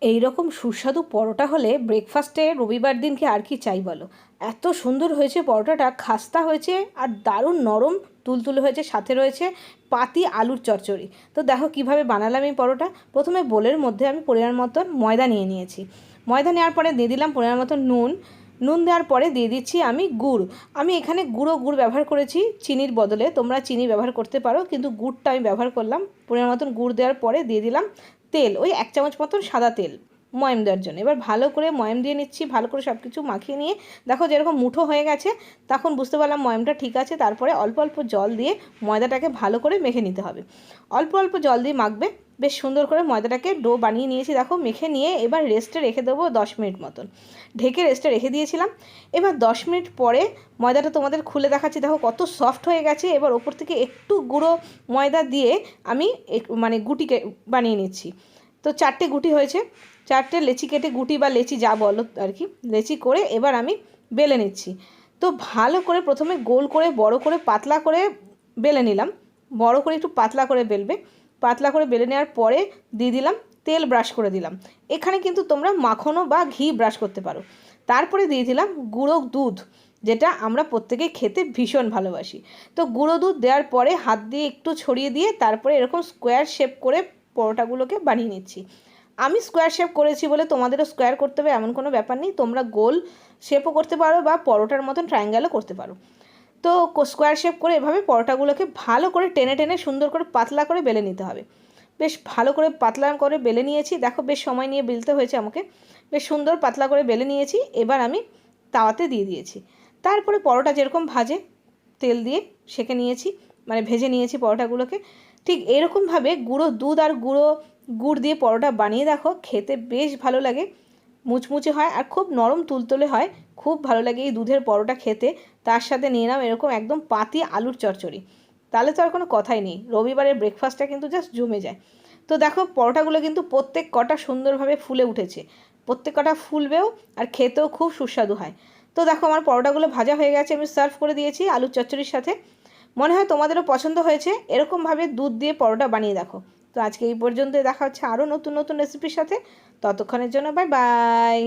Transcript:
এই রকম সুস্বাদু পরোটা হলে ব্রেকফাস্টে রবিবার দিনকে আর কি চাই বলো। এত সুন্দর হয়েছে পরোটাটা, খাস্তা হয়েছে আর দারুণ নরম তুলতুলে হয়েছে, সাথে রয়েছে পাতি আলুর চচ্চড়ি। তো দেখো কিভাবে বানালাম এই পরোটা। প্রথমে বোলের মধ্যে আমি পরিমাণ মতন ময়দা নিয়ে নিয়েছি। ময়দা নেওয়ার পরে দিয়ে দিলাম পরিমাণ মতন নুন। নুন দেওয়ার পরে দিয়ে দিচ্ছি আমি গুড়। আমি এখানে গুড় ব্যবহার করেছি, চিনির বদলে তোমরা চিনি ব্যবহার করতে পারো, কিন্তু গুড়টা আমি ব্যবহার করলাম। পরিমাণ মতন গুড় দেওয়ার পরে দিয়ে দিলাম তেল, ওই 1 চামচ মতন সাদা তেল ময়াম দেওয়ার জন্য। এবার ভালো করে ময়াম দিয়ে নিচ্ছি, ভালো করে সব কিছু মাখিয়ে নিয়ে দেখো যেরকম মুঠো হয়ে গেছে, তখন বুঝতে পারলাম ময়ামটা ঠিক আছে। তারপরে অল্প অল্প জল দিয়ে ময়দাটাকে ভালো করে মেখে নিতে হবে। অল্প অল্প জল দিয়ে মাখবে। বেশ সুন্দর করে ময়দাটাকে ডো বানিয়ে নিয়েছি দেখো, মেখে নিয়ে এবার রেস্টে রেখে দেবো 10 মিনিট মতন। ঢেকে রেস্টে রেখে দিয়েছিলাম। এবার 10 মিনিট পরে ময়দাটা তোমাদের খুলে দেখাচ্ছি, দেখো কত সফট হয়ে গেছে। এবার ওপর থেকে একটু গুঁড়ো ময়দা দিয়ে আমি মানে গুটিকে বানিয়ে নিচ্ছি। তো 4টে গুটি হয়েছে, 4টে লেচি কেটে, গুটি বা লেচি যা বলো আর কি, লেচি করে এবার আমি বেলে নিচ্ছি। তো ভালো করে প্রথমে গোল করে, বড় করে, পাতলা করে বেলে নিলাম। বড় করে একটু পাতলা করে বেলবে। পাতলা করে বেলে নেওয়ার পরে দিয়ে দিলাম তেল, ব্রাশ করে দিলাম। এখানে কিন্তু তোমরা মাখনও বা ঘি ব্রাশ করতে পারো। তারপরে দিয়ে দিলাম গুঁড়ো দুধ, যেটা আমরা প্রত্যেকেই খেতে ভীষণ ভালোবাসি। তো গুঁড়ো দুধ দেওয়ার পরে হাত দিয়ে একটু ছড়িয়ে দিয়ে তারপরে এরকম স্কোয়ার শেপ করে পরোটাগুলোকে বানিয়ে নিচ্ছি। আমি স্কোয়ার শেপ করেছি বলে তোমাদেরও স্কোয়ার করতে হবে এমন কোনো ব্যাপার নেই, তোমরা গোল শেপও করতে পারো বা পরোটার মতন ট্রায়াঙ্গেলও করতে পারো। তো স্কোয়ার শেপ করে এভাবে পরোটাগুলোকে ভালো করে টেনে টেনে সুন্দর করে পাতলা করে বেলে নিতে হবে। বেশ ভালো করে পাতলা করে বেলে নিয়েছি দেখো, বেশ সময় নিয়ে বেলতে হয়েছে আমাকে। বেশ সুন্দর পাতলা করে বেলে নিয়েছি। এবার আমি তাওয়াতে দিয়ে দিয়েছি। তারপরে পরোটা যেরকম ভাজে তেল দিয়ে সেঁকে নিয়েছি, মানে ভেজে নিয়েছি পরোটাগুলোকে। ঠিক এরকমভাবে গুঁড়ো দুধ আর গুড় দিয়ে পরোটা বানিয়ে দেখো, খেতে বেশ ভালো লাগে। মুচমুচে হয় আর খুব নরম তুলতুলে হয়, খুব ভালো লাগে এই দুধের পরোটা খেতে। তার সাথে নিয়ে নাও এরকম একদম পাতি আলুর চচ্চড়ি, তাহলে তো আর কোনো কথাই নেই। রবিবারের ব্রেকফাস্টটা কিন্তু জাস্ট জমে যায়। তো দেখো পরোটাগুলো কিন্তু প্রত্যেক কটা সুন্দরভাবে ফুলে উঠেছে, প্রত্যেক কটা ফুলবেও আর খেতেও খুব সুস্বাদু হয়। তো দেখো আমার পরোটাগুলো ভাজা হয়ে গেছে, আমি সার্ভ করে দিয়েছি আলুর চচ্চড়ির সাথে। মনে হয় তোমাদেরও পছন্দ হয়েছে। এরকমভাবে দুধ দিয়ে পরোটা বানিয়ে দেখো। তো আজকে এই পর্যন্তই, দেখা হচ্ছে আরও নতুন নতুন রেসিপির সাথে। ততক্ষণের জন্য বাই বাই।